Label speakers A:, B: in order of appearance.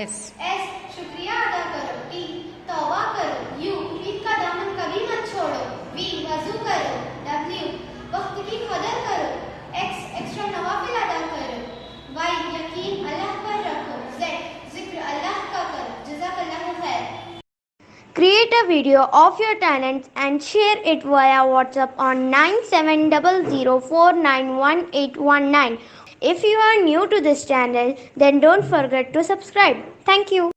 A: S
B: शुक्रिया अदा करो। टी तौबा करो। यू ईद का दामन कभी मत छोड़ो। वी वजू करो। डब्ल्यू वक्त की कदर करो। एक्स एक्स्ट्रा नवाफिल अदा करो। वाई यकीन अल्लाह पर रखो। जेड जिक्र अल्लाह का करो। जज़ाकल्लाहु खैर।
C: Create a video of your talents and share it via WhatsApp on 9700491819. If you are new to this channel, then don't forget to subscribe. Thank you.